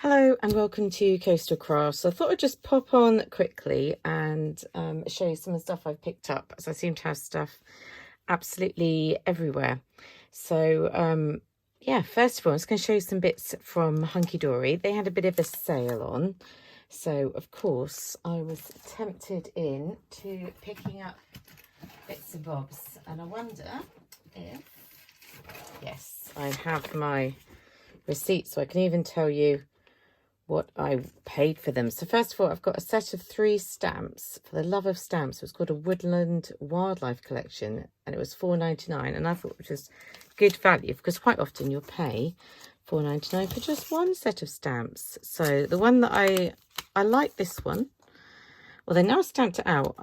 Hello and welcome to Coastal Crafts. I thought I'd just pop on quickly and show you some of the stuff I've picked up, as I seem to have stuff absolutely everywhere. So yeah, first of all, I'm just going to show you some bits from Hunky-Dory. They had a bit of a sale on, so of course I was tempted into picking up bits and bobs, and I wonder if, yes, I have my receipt so I can even tell you what I paid for them. So first of all, I've got a set of 3 stamps for the love of stamps. It was called a Woodland Wildlife Collection and it was £4.99, and I thought it was good value because quite often you'll pay £4.99 for just one set of stamps. So the one that I like, this one, well, they now stamped it out.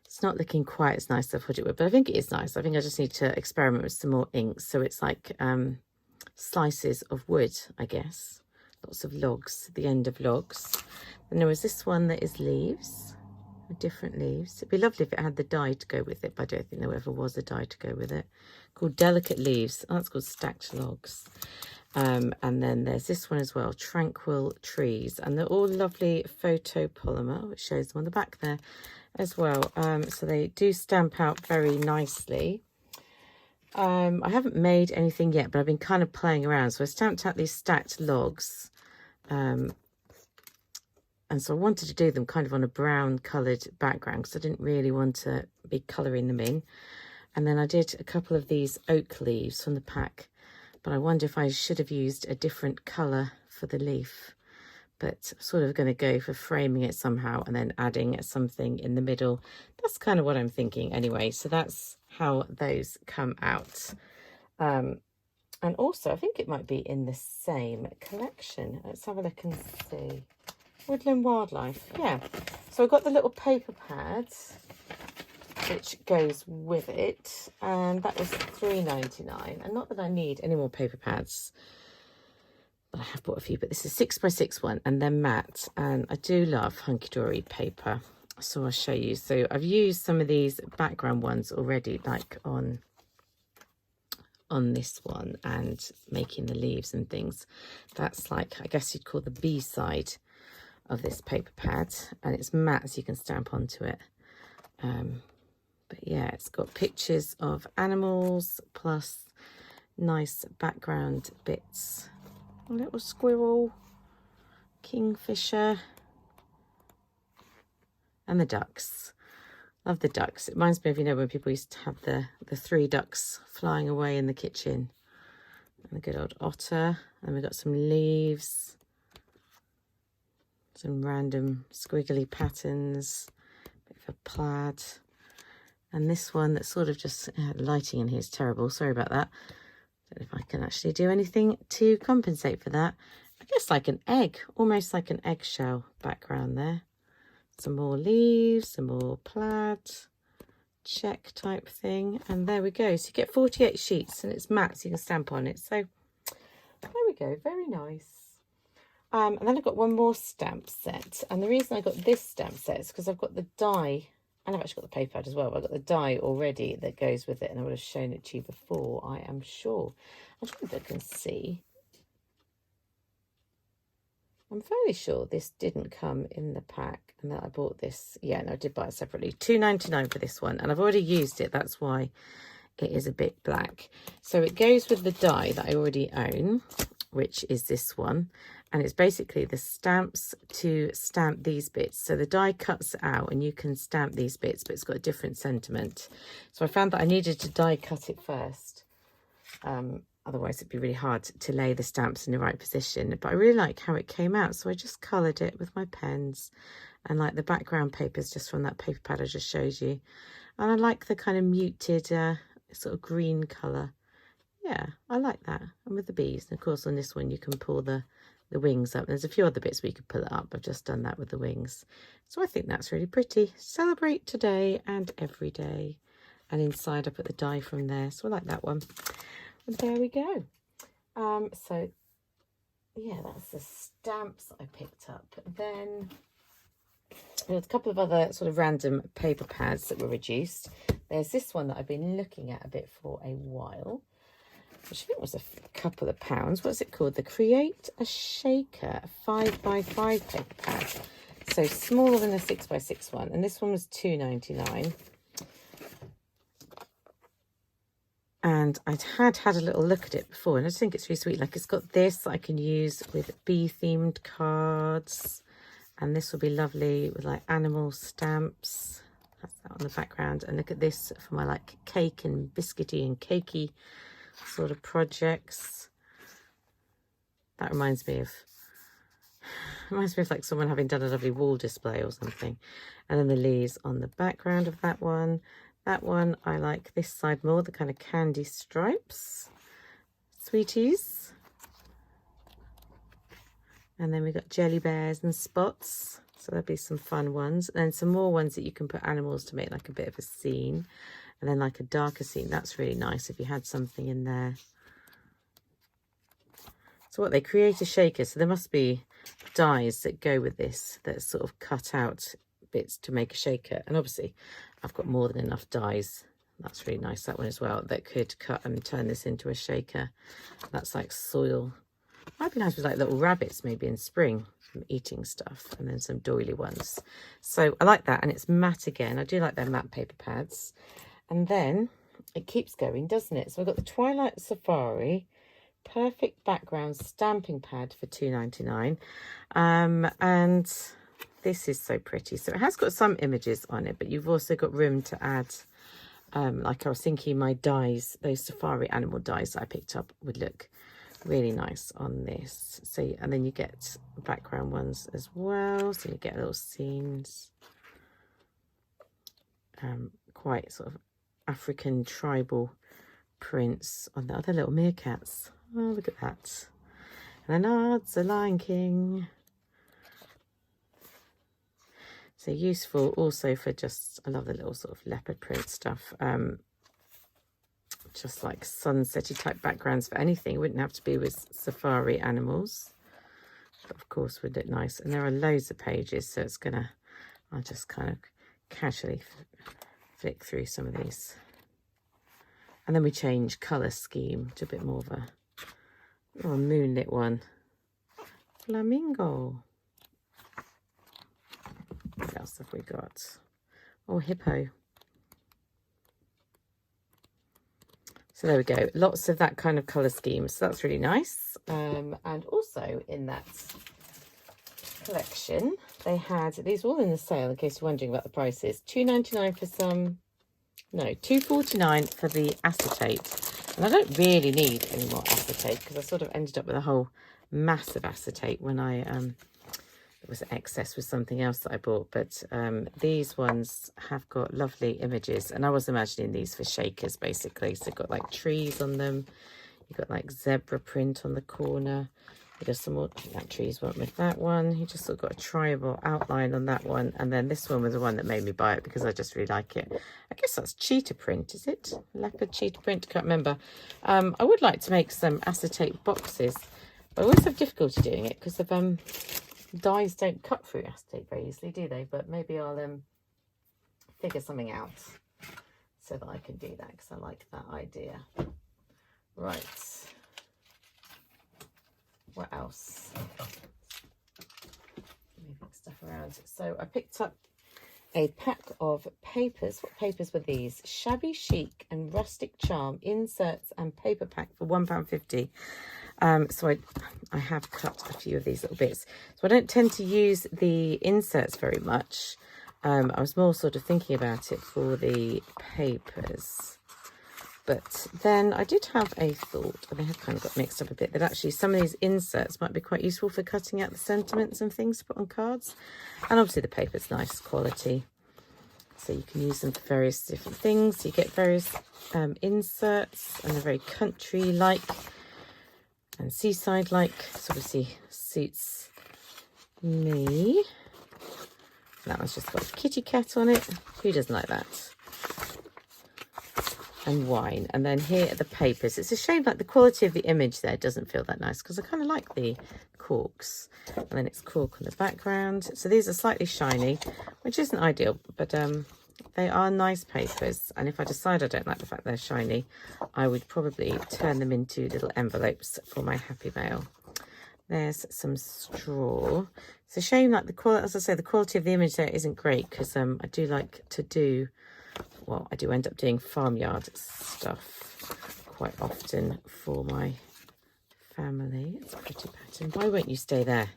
It's not looking quite as nice as I thought it would, but I think it is nice. I think I just need to experiment with some more inks. So it's like slices of wood, I guess. Lots of logs, the end of logs. And there was this one that is leaves, different leaves. It'd be lovely if it had the dye to go with it, but I don't think there ever was a dye to go with it. Called Delicate Leaves. Oh, that's called Stacked Logs. And then there's this one as well, Tranquil Trees. And they're all lovely photopolymer, which shows them on the back there as well. So they do stamp out very nicely. I haven't made anything yet, but I've been kind of playing around. So I stamped out these stacked logs. And so I wanted to do them kind of on a brown coloured background because I didn't really want to be colouring them in. And then I did a couple of these oak leaves from the pack, but I wonder if I should have used a different colour for the leaf. But I'm sort of going to go for framing it somehow and then adding something in the middle. That's kind of what I'm thinking anyway. So that's how those come out. And also, I think it might be in the same collection. Let's have a look and see. Woodland Wildlife, yeah. So I got the little paper pads, which goes with it. And that was £3.99. And not that I need any more paper pads, but I have bought a few. But this is 6x6 one, and they're matte. And I do love Hunky-Dory paper. So I'll show you. So I've used some of these background ones already, like on this one, and making the leaves and things. That's like, I guess you'd call the B side of this paper pad, and it's matte so you can stamp onto it. But yeah, it's got pictures of animals plus nice background bits. A little squirrel, kingfisher, and the ducks. Love the ducks. It reminds me of, you know, when people used to have the 3 ducks flying away in the kitchen. And a good old otter. And we've got some leaves. Some random squiggly patterns. Bit of a plaid. And this one that's sort of just, the lighting in here is terrible. Sorry about that. Don't know if I can actually do anything to compensate for that. I guess like an egg, almost like an eggshell background there. Some more leaves, some more plaid, check type thing. And there we go. So you get 48 sheets and it's matte, so you can stamp on it. So there we go. Very nice. And then I've got one more stamp set. And the reason I got this stamp set is because I've got the die, and I've actually got the paper pad as well, but I've got the die already that goes with it. And I would have shown it to you before, I am sure. I'm trying to look and see. I'm fairly sure this didn't come in the pack and that I bought this. Yeah, no, I did buy it separately. £2.99 for this one. And I've already used it. That's why it is a bit black. So it goes with the die that I already own, which is this one. And it's basically the stamps to stamp these bits. So the die cuts out and you can stamp these bits, but it's got a different sentiment. So I found that I needed to die cut it first. Otherwise it'd be really hard to lay the stamps in the right position. But I really like how it came out. So I just coloured it with my pens. And like the background papers just from that paper pad I just showed you. And I like the kind of muted sort of green colour. Yeah, I like that. And with the bees. And of course on this one you can pull the wings up. There's a few other bits where you could pull it up. I've just done that with the wings. So I think that's really pretty. Celebrate today and every day. And inside I put the die from there. So I like that one. And there we go. So yeah, that's the stamps I picked up. Then there's a couple of other sort of random paper pads that were reduced. There's this one that I've been looking at a bit for a while. which I think was a couple of pounds. What's it called? The Create a Shaker, a 5x5 paper pad. So smaller than the 6x6 one. And this one was £2.99. And I'd had a little look at it before, and I just think it's really sweet. Like, it's got this that I can use with bee-themed cards. And this will be lovely with, like, animal stamps. That's that on the background. And look at this for my, like, cake and biscuity and cakey sort of projects. That reminds me of like someone having done a lovely wall display or something. And then the leaves on the background of that one. That one, I like this side more, the kind of candy stripes. Sweeties. And then we've got jelly bears and spots. So there'll be some fun ones. And then some more ones that you can put animals to make like a bit of a scene. And then like a darker scene. That's really nice if you had something in there. So what, they create a shaker. So there must be dies that go with this that sort of cut out bits to make a shaker. And obviously I've got more than enough dies. That's really nice, that one as well, that could cut and turn this into a shaker. That's like soil. Might be nice with like little rabbits maybe in spring, some eating stuff, and then some doily ones. So I like that, and it's matte again. I do like their matte paper pads. And then it keeps going, doesn't it? So I've got the Twilight Safari Perfect Background Stamping Pad for £2.99. And this is so pretty. So it has got some images on it, but you've also got room to add, like I was thinking my dies, those safari animal dies that I picked up would look really nice on this. So, and then you get background ones as well. So you get little scenes, quite sort of African tribal prints on the other little meerkats. Oh, look at that. And then, oh, it's a Lion King. So useful also for just, I love the little sort of leopard print stuff. Just like sunsetty type backgrounds for anything. It wouldn't have to be with safari animals. But of course would look nice. And there are loads of pages, so it's gonna, I'll just kind of casually flick through some of these. And then we change colour scheme to a bit more of a moonlit one. Flamingo. What else have we got? Oh, hippo. So there we go. Lots of that kind of colour scheme. So that's really nice. And also in that collection, they had, these are all in the sale in case you're wondering about the prices. £2.99 for some, no, £2.49 for the acetate. And I don't really need any more acetate because I sort of ended up with a whole mass of acetate when I, it was excess with something else that I bought. But these ones have got lovely images. And I was imagining these for shakers, basically. So you've got like trees on them. You've got like zebra print on the corner. There's some more, that trees went with that one. You just sort of got a tribal outline on that one. And then this one was the one that made me buy it because I just really like it. I guess that's cheetah print, is it? Leopard cheetah print, can't remember. I would like to make some acetate boxes, but I always have difficulty doing it because of dies don't cut through acetate very easily, do they? But maybe I'll figure something out so that I can do that because I like that idea. Right. What else? Moving stuff around. So I picked up a pack of papers. What papers were these? Shabby, Chic and Rustic Charm inserts and paper pack for £1.50. So I have cut a few of these little bits. So I don't tend to use the inserts very much. I was more sort of thinking about it for the papers. But then I did have a thought, and I have kind of got mixed up a bit, that actually some of these inserts might be quite useful for cutting out the sentiments and things to put on cards. And obviously the paper's nice quality, so you can use them for various different things. You get various inserts, and they're very country-like and seaside-like. So obviously suits me. And that one's just got a kitty cat on it. Who doesn't like that? And wine. And then here are the papers. It's a shame like the quality of the image there doesn't feel that nice because I kind of like the corks. And then it's cork on the background. So these are slightly shiny, which isn't ideal, but They are nice papers, and if I decide I don't like the fact they're shiny, I would probably turn them into little envelopes for my happy mail. There's some straw. It's a shame, like the quality, as I say, the quality of the image there isn't great, because I do like to do, well, I do end up doing farmyard stuff quite often for my family. It's a pretty pattern. Why won't you stay there?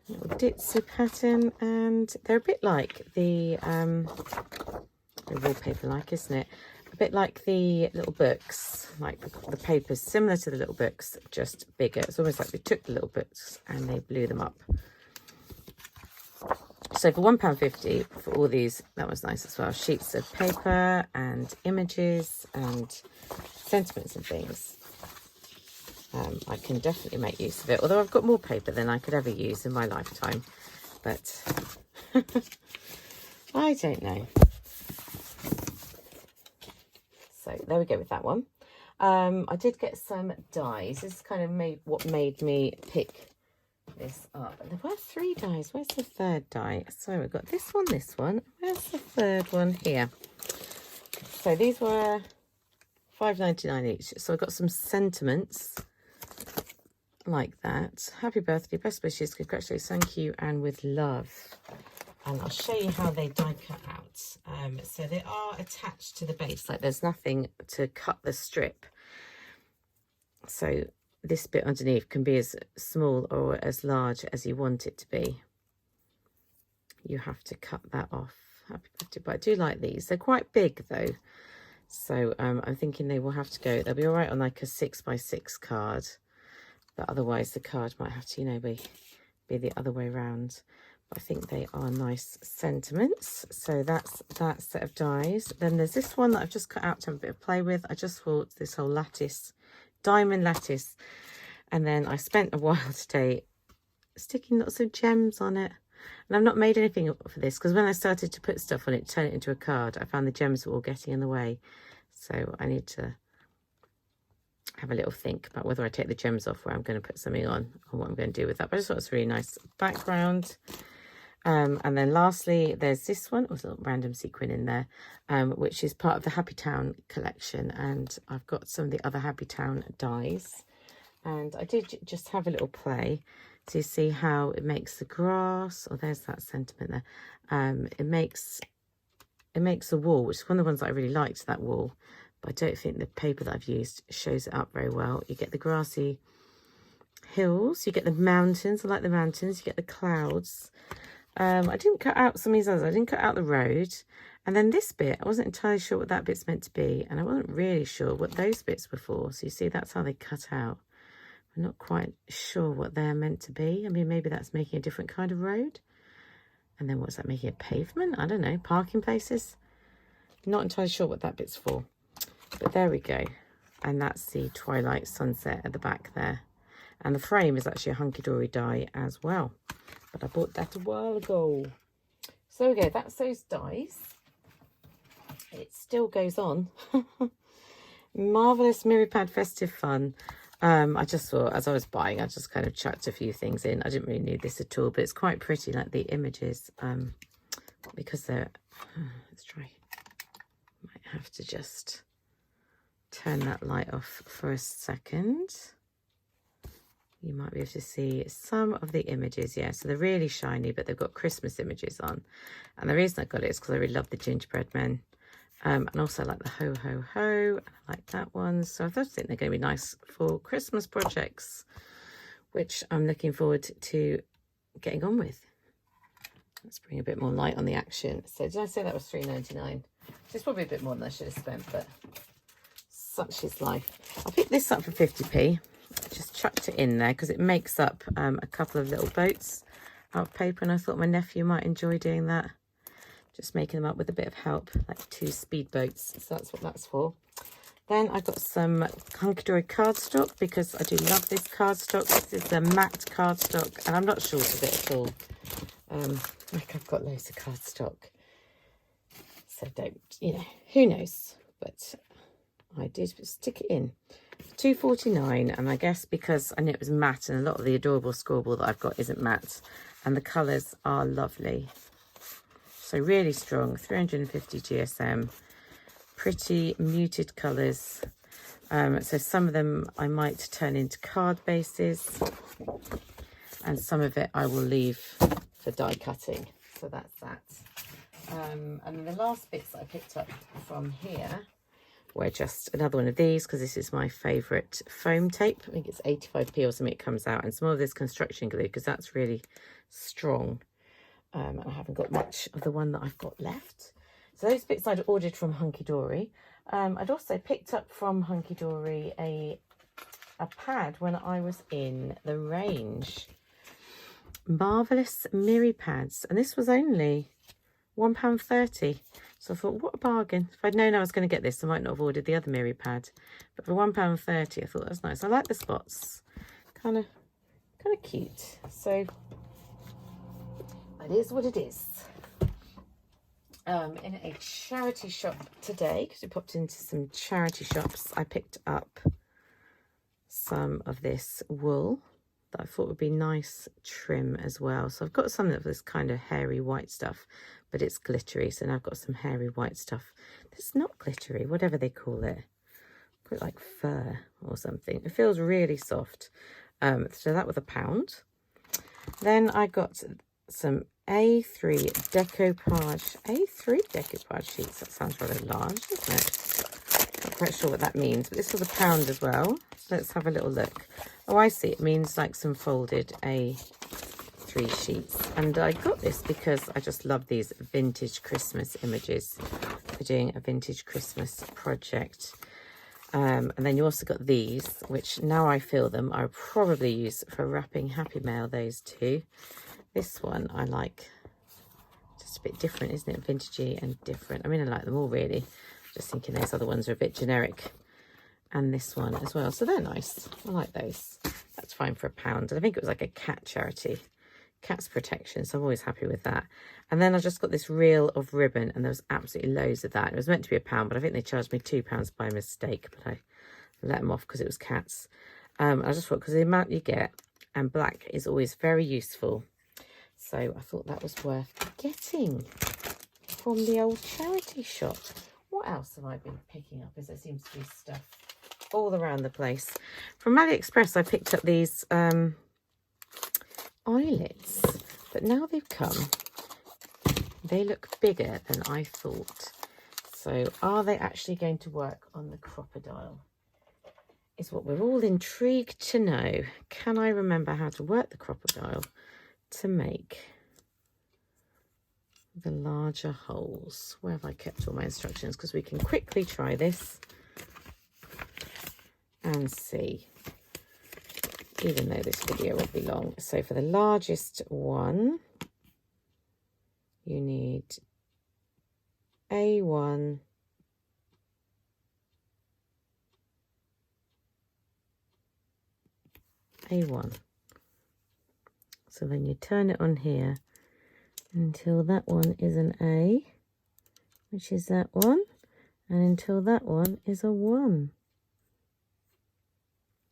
Little ditzy pattern, and they're a bit like the wallpaper, like, isn't it? A bit like the little books, like the papers similar to the little books, just bigger. It's almost like they took the little books and they blew them up. So for £1.50 for all these, that was nice as well. Sheets of paper and images and sentiments and things. I can definitely make use of it, although I've got more paper than I could ever use in my lifetime, but I don't know. So there we go with that one. I did get some dies. This is kind of what made me pick this up. There were 3 dies. Where's the 3rd die? So we've got this one. Where's the 3rd one? Here. So these were £5.99 each. So I've got some sentiments like that. Happy birthday, best wishes, congratulations, thank you, and with love. And I'll show you how they die cut out. So they are attached to the base, like there's nothing to cut the strip. So this bit underneath can be as small or as large as you want it to be. You have to cut that off. Happy birthday, but I do like these. They're quite big though. So I'm thinking they will have to go, they'll be all right on like a 6x6 card. But otherwise the card might have to, you know, be the other way around. But I think they are nice sentiments. So that's that set of dies. Then there's this one that I've just cut out to have a bit of play with. I just thought this whole lattice, diamond lattice. And then I spent a while today sticking lots of gems on it. And I've not made anything for this, because when I started to put stuff on it, turn it into a card, I found the gems were all getting in the way. So I need to have a little think about whether I take the gems off, where I'm going to put something on, or what I'm going to do with that. But I just thought it's a really nice background. And then lastly, there's this one. There's a little random sequin in there, which is part of the Happy Town collection. And I've got some of the other Happy Town dies. And I did just have a little play to see how it makes the grass. Oh, there's that sentiment there. It makes a wall, which is one of the ones that I really liked, that wall. But I don't think the paper that I've used shows it up very well. You get the grassy hills, you get the mountains. I like the mountains. You get the clouds. I didn't cut out some of these others. I didn't cut out the road. And then this bit, I wasn't entirely sure what that bit's meant to be. And I wasn't really sure what those bits were for. So you see, that's how they cut out. I'm not quite sure what they're meant to be. I mean, maybe that's making a different kind of road. And then what's that, making a pavement? I don't know, parking places? Not entirely sure what that bit's for. But there we go. And that's the twilight sunset at the back there. And the frame is actually a Hunky-Dory die as well. But I bought that a while ago. So there we go, that's those dies. It still goes on. Marvellous Miripad festive fun. I just thought, as I was buying, I just kind of chucked a few things in. I didn't really need this at all, but it's quite pretty, like the images, because they're, let's try, might have to just turn that light off for a second. You might be able to see some of the images. Yeah, so they're really shiny, but they've got Christmas images on. And the reason I got it is because I really love the gingerbread men. And also I like the ho ho ho, and I like that one. So I think they're going to be nice for Christmas projects, which I'm looking forward to getting on with. Let's bring a bit more light on the action. So did I say that was £3.99? It's probably a bit more than I should have spent, but such is life. I picked this up for 50p. I just chucked it in there because it makes up a couple of little boats out of paper, and I thought my nephew might enjoy doing that. Just making them up with a bit of help, like 2 speed boats. So that's what that's for. Then I got some Hunky-Dory Cardstock, because I do love this cardstock. This is a matte cardstock, and I'm not short of it at all. Like, I've got loads of cardstock. So don't, you know, who knows? But I did stick it in. £2.49, and I guess because I knew it was matte, and a lot of the adorable scoreboard that I've got isn't matte, and the colours are lovely. So really strong, 350 GSM, pretty muted colours. So some of them I might turn into card bases, and some of it I will leave for die cutting. So that's that. And then the last bits that I picked up from here were just another one of these, because this is my favourite foam tape. I think it's 85p or something it comes out, and some more of this construction glue, because that's really strong. I haven't got much of the one that I've got left. So those bits I'd ordered from Hunky-Dory. I'd also picked up from Hunky-Dory a pad when I was in the range. Marvellous Miri pads, and this was only £1.30. So I thought, what a bargain. If I'd known I was going to get this, I might not have ordered the other Miri pad. But for £1.30, I thought that was nice. I like the spots. Kind of cute. So it is what it is. In a charity shop today, because we popped into some charity shops, I picked up some of this wool that I thought would be nice trim as well. So I've got some of this kind of hairy white stuff, but it's glittery. So now I've got some hairy white stuff that's not glittery, whatever they call it. Call it like fur or something. It feels really soft. So that was £1. Then I got some A3 decoupage sheets. That sounds rather large, doesn't it? Not quite sure what that means, but this was £1 as well. So let's have a little look. Oh, I see. It means like some folded A3 sheets. And I got this because I just love these vintage Christmas images for doing a vintage Christmas project. And then you also got these, which now I feel them, I'll probably use for wrapping Happy Mail, those two. This one I like, just a bit different, isn't it? Vintagey and different. I mean, I like them all really. Just thinking those other ones are a bit generic. And this one as well. So they're nice. I like those. That's fine for £1. And I think it was like a cat charity. Cat's protection. So I'm always happy with that. And then I just got this reel of ribbon, and there was absolutely loads of that. It was meant to be £1, but I think they charged me £2 by mistake. But I let them off because it was cats. I just thought, because the amount you get, and black is always very useful. So I thought that was worth getting from the old charity shop. What else have I been picking up? As there seems to be stuff all around the place. From AliExpress, I picked up these eyelets, but now they've come, they look bigger than I thought. So are they actually going to work on the crocodile? Is what we're all intrigued to know. Can I remember how to work the crocodile to make the larger holes? Where have I kept all my instructions? Because we can quickly try this and see, even though this video will be long. So for the largest one, you need A1, A1. So then you turn it on here until that one is an A, which is that one, and until that one is a 1,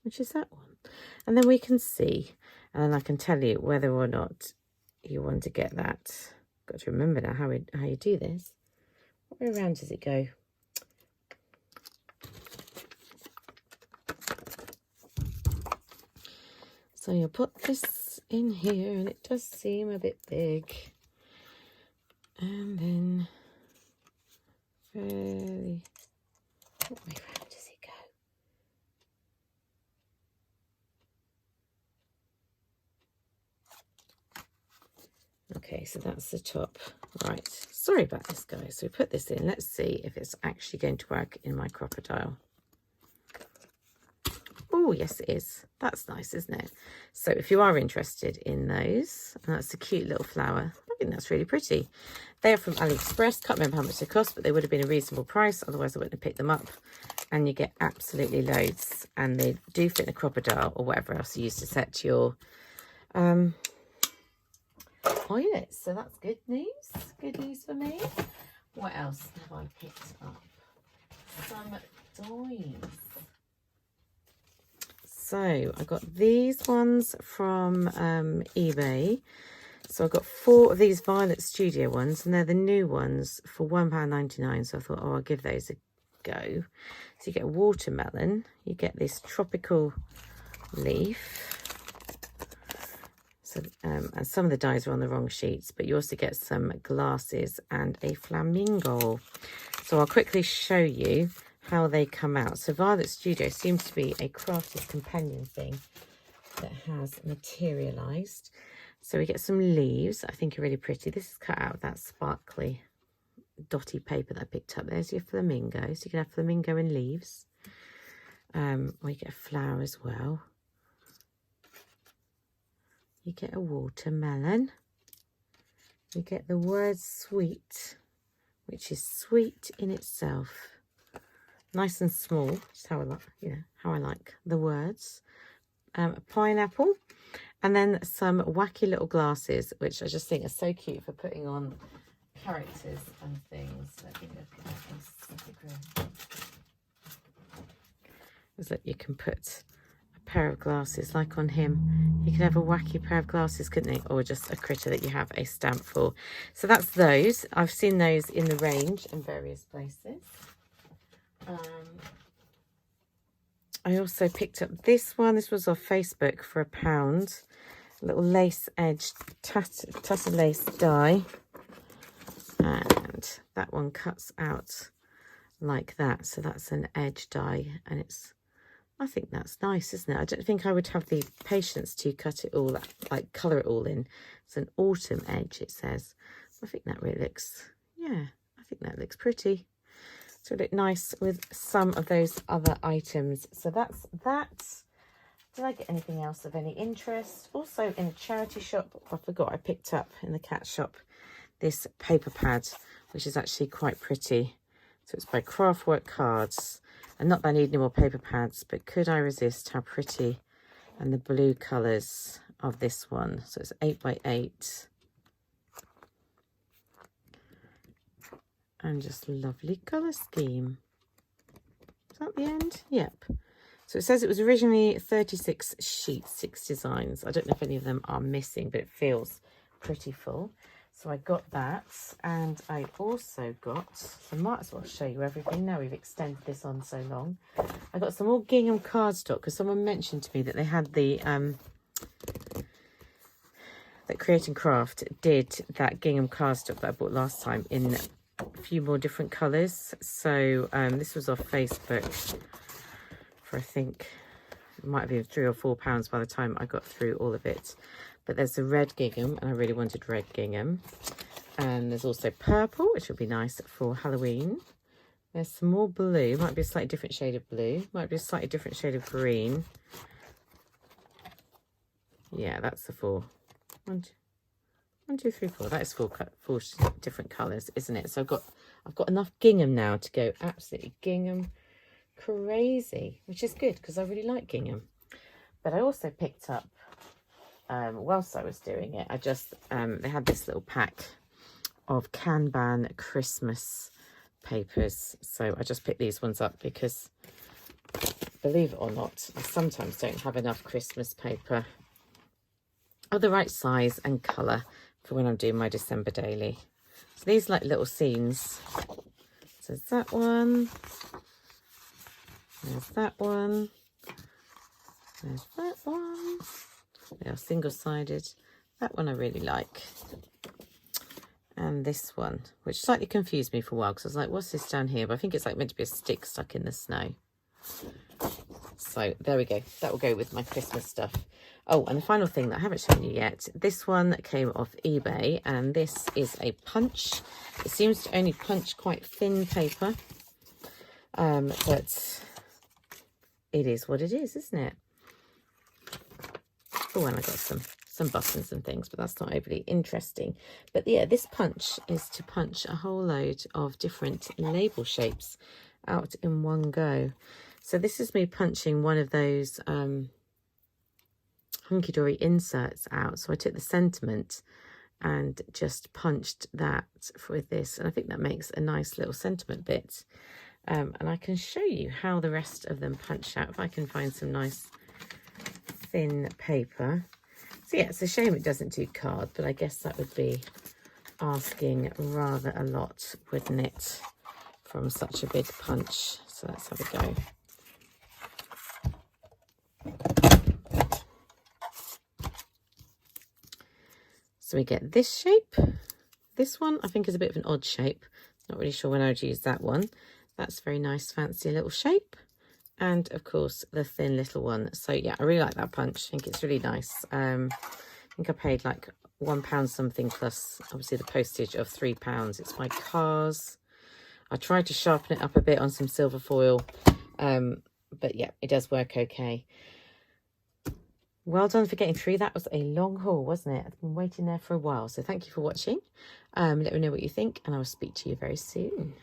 which is that one. And then we can see, and I can tell you whether or not you want to get that. Got to remember now how you do this. What way around does it go? So you'll put this in here, and it does seem a bit big. And then fairly, what way around does it go? Okay, so that's the top. Right, sorry about this, guys. So we put this in. Let's see if it's actually going to work in my crocodile. Oh, yes, it is. That's nice, isn't it? So if you are interested in those, and that's a cute little flower. I think that's really pretty. They are from AliExpress. Can't remember how much they cost, but they would have been a reasonable price. Otherwise, I wouldn't have picked them up. And you get absolutely loads. And they do fit in a crocodile or whatever else you use to set your eyelets. So that's good news. Good news for me. What else have I picked up? Some dies. So I got these ones from eBay. So I've got 4 of these Violet Studio ones, and they're the new ones for £1.99. So I thought, oh, I'll give those a go. So you get a watermelon, you get this tropical leaf. So, and some of the dies are on the wrong sheets, but you also get some glasses and a flamingo. So I'll quickly show you how they come out. So Violet Studio seems to be a Crafty's companion thing that has materialised. So we get some leaves, I think are really pretty. This is cut out of that sparkly dotty paper that I picked up. There's your flamingo. So you can have flamingo and leaves. Or you get a flower as well. You get a watermelon. You get the word sweet, which is sweet in itself. Nice and small, just how I like, how I like the words. A pineapple, and then some wacky little glasses, which I just think are so cute for putting on characters and things. Let me look at this. Is that you can put a pair of glasses, like on him. You could have a wacky pair of glasses, couldn't you? Or just a critter that you have a stamp for. So that's those. I've seen those in the range in various places. I also picked up this one. This was off Facebook for £1. A little lace edge Tussle lace die. And that one cuts out like that. So that's an edge die. And I think that's nice, isn't it? I don't think I would have the patience to cut it all, like colour it all in. It's an autumn edge, it says. I think that really looks, I think that looks pretty. So it look nice with some of those other items. So that's that. Did I get anything else of any interest? Also in a charity shop, I forgot I picked up in the cat shop this paper pad, which is actually quite pretty. So it's by Craftwork Cards. And not that I need any more paper pads, but could I resist how pretty and the blue colours of this one. So it's 8x8. And just lovely colour scheme. Is that the end? Yep. So it says it was originally 36 sheets, 6 designs. I don't know if any of them are missing, but it feels pretty full. So I got that, and I also got, so I might as well show you everything now we've extended this on so long. I got some more gingham cardstock, because someone mentioned to me that they had the, that Create and Craft did that gingham cardstock that I bought last time in a few more different colours. So this was off Facebook for, I think, it might have been £3 or £4 by the time I got through all of it. But there's a red gingham, and I really wanted red gingham. And there's also purple, which would be nice for Halloween. There's some more blue. Might be a slightly different shade of blue. Might be a slightly different shade of green. Yeah, that's the 4. 1, 2, 3, 4. That is 4 different colours, isn't it? So I've got enough gingham now to go absolutely gingham crazy, which is good because I really like gingham. But I also picked up, whilst I was doing it, I just they had this little pack of Kanban Christmas papers, so I just picked these ones up because, believe it or not, I sometimes don't have enough Christmas paper of the right size and colour for when I'm doing my December daily. So these like little scenes. So there's that one, there's that one, there's that one. They are single-sided. That one I really like. And this one, which slightly confused me for a while because I was like, what's this down here? But I think it's like meant to be a stick stuck in the snow. So there we go. That will go with my Christmas stuff. Oh, and the final thing that I haven't shown you yet. This one came off eBay, and this is a punch. It seems to only punch quite thin paper. But it is what it is, isn't it? Oh, and I got some buttons and things, but that's not overly interesting. But yeah, this punch is to punch a whole load of different label shapes out in one go. So this is me punching one of those Hunky-Dory inserts out. So I took the sentiment and just punched that with this, and I think that makes a nice little sentiment bit. And I can show you how the rest of them punch out if I can find some nice thin paper. So yeah, it's a shame it doesn't do card, but I guess that would be asking rather a lot, wouldn't it, from such a big punch. So let's have a go. So we get this shape. This one I think is a bit of an odd shape. Not really sure when I would use that one. That's very nice, fancy little shape. And of course the thin little one. So yeah, I really like that punch. I think it's really nice. I think I paid like £1 something plus obviously the postage of £3. It's by Cars. I tried to sharpen it up a bit on some silver foil, but yeah, it does work okay. Well done for getting through. That was a long haul, wasn't it? I've been waiting there for a while, so thank you for watching. Let me know what you think, and I will speak to you very soon.